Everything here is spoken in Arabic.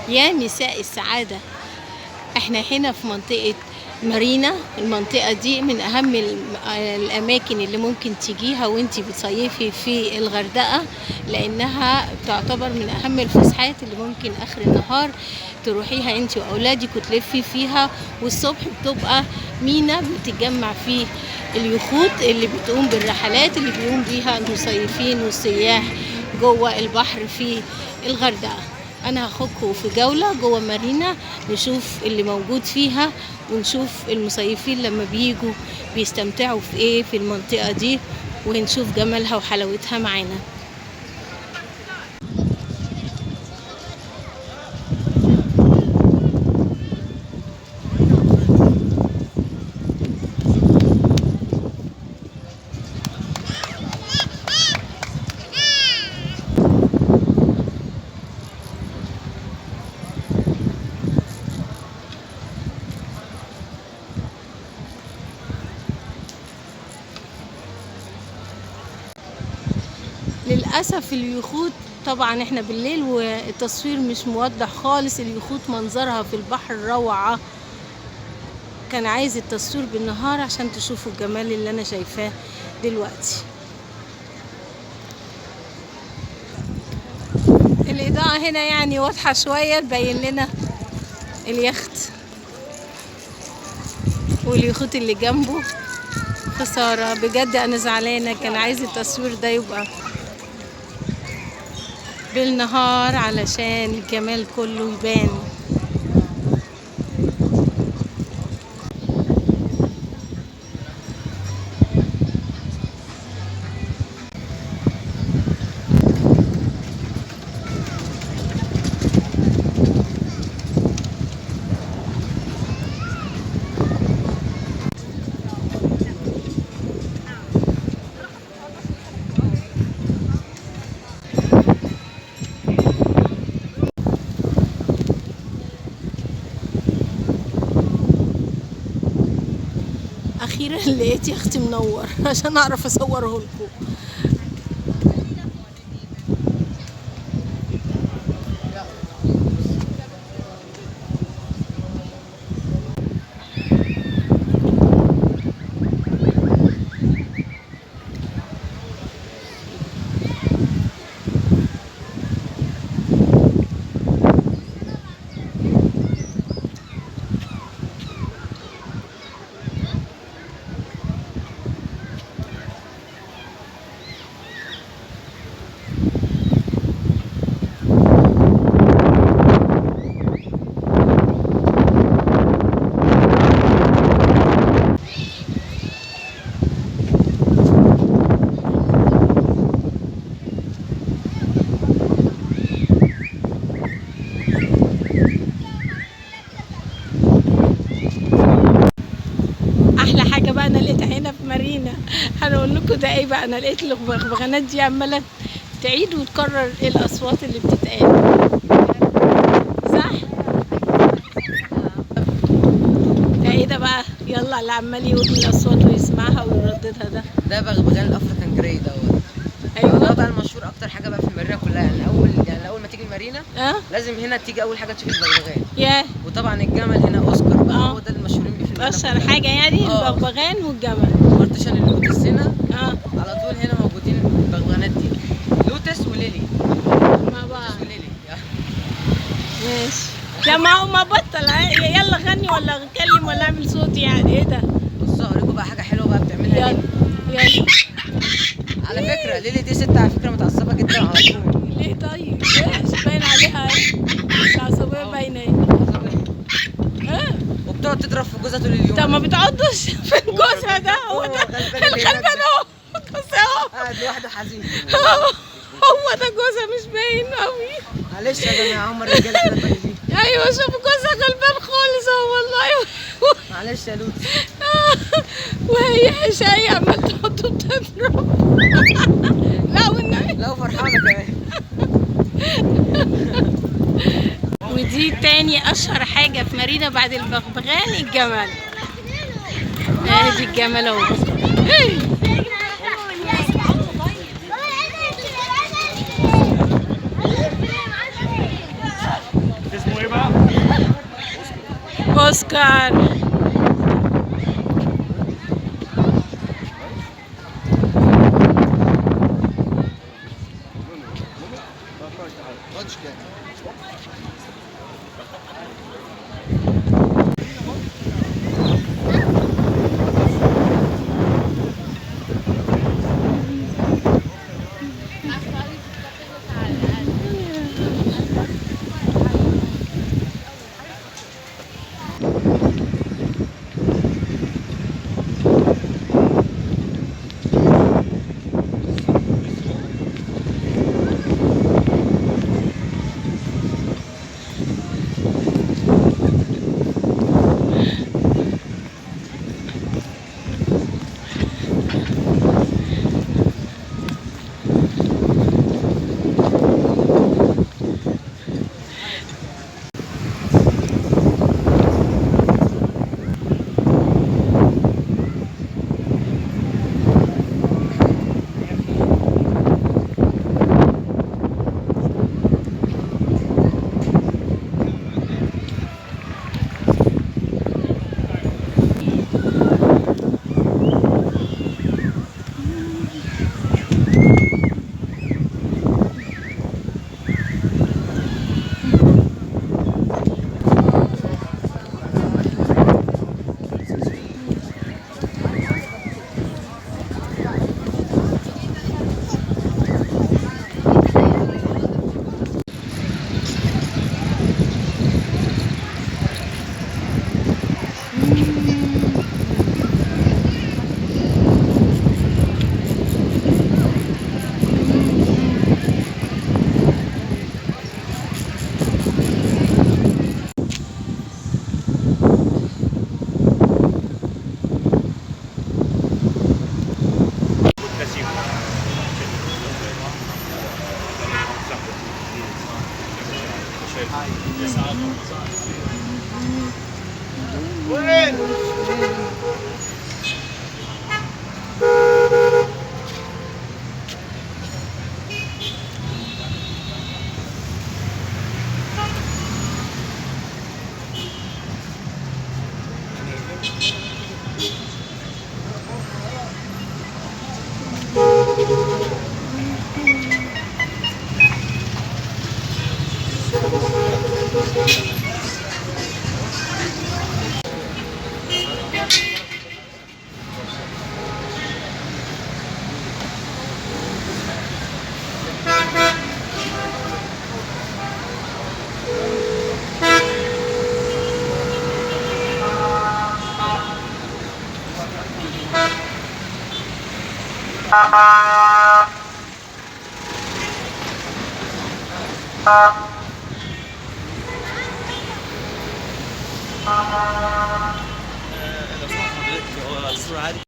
يا مساء السعادة، احنا هنا في منطقة مارينا. المنطقة دي من أهم الأماكن اللي ممكن تجيها وانتي بتصيفي في الغردقة، لأنها تعتبر من أهم الفسحات اللي ممكن آخر النهار تروحيها انتي وأولادك وتلفي فيها. والصبح بتبقى مينا بتتجمع فيه اليخوت اللي بتقوم بالرحلات اللي بيقوم بيها المصيفين والسياح جوه البحر في الغردقة. انا هاخدكم في جولة جوه مارينا نشوف اللي موجود فيها، ونشوف المصيفين لما بيجوا بيستمتعوا في ايه في المنطقة دي، ونشوف جمالها وحلاوتها معانا. للأسف اليخوت طبعا احنا بالليل والتصوير مش موضح خالص. اليخوت منظرها في البحر روعة، كان عايز التصوير بالنهار عشان تشوفوا الجمال اللي انا شايفاه دلوقتي. الإضاءة هنا يعني واضحة شوية تبين لنا اليخت واليخوت اللي جنبه. خسارة بجد، انا زعلانة، كان عايز التصوير ده يبقى بالنهار علشان الجمال كله يبان. اخيرا لقيت يختي منور عشان اعرف اصوره لكم. احلى حاجه بقى انا لقيتها هنا في مارينا، هنقول لكم ده ايه بقى. انا لقيت البغبغانات دي عماله تعيد وتكرر ايه الاصوات اللي بتتقال، صح؟ ده ايه ده بقى؟ يلا اللي عمال يقول الاصوات ويسمعها ويرددها ده بغبغان الافريكان جراي دوت. ايوه ده بقى المشهور اكتر حاجه بقى في المارينا كلها. يعني اول ما تيجي المارينا لازم هنا تيجي اول حاجه تشوف البغبغان. ياه. وطبعا الجمل هنا اوسكار بقى، هو ده المشهورين بيه في المارينا اشهر حاجه يعني البغبغان والجمل. بارتيشن اللوتس هنا على طول هنا موجودين البغبغانات دي، لوتس وليلي مع بعض. وليلي ماشي يا ما بطل. يلا غني ولا اتكلم ولا اعمل صوت يعني. ايه ده؟ بصوا اوريكم بقى حاجه حلوه بقى بتعملها ليلي. يلا. على فكره ليلي دي ست على فكره متعصبه جدا على طول. ليه طيب؟ مش باين عليها العصبيه باينه ايه؟ وبتقعد تضرب في جوزها طول اليوم. طب ما بتقعدش في جوزها ده؟ هو ده الغلبان اهو، بص اهو قاعد لوحده حزين. هو ده جوزها مش باين قوي. معلش يا جماعه هم الرجاله كده طيبين. ايوه شوف جوزها غلبان خالص اهو والله. معلش يا لوتي. وهي شاي عمال تحطه بتضرب. لا والنبي. لا وفرحانه كمان. دي تاني اشهر حاجة في مارينا بعد البغبغان الجمل. ادي الجمل اهو. اسمه ايه بقى؟ اوسكار. وين؟ لو سمحت حضرتك هو الصورة عادي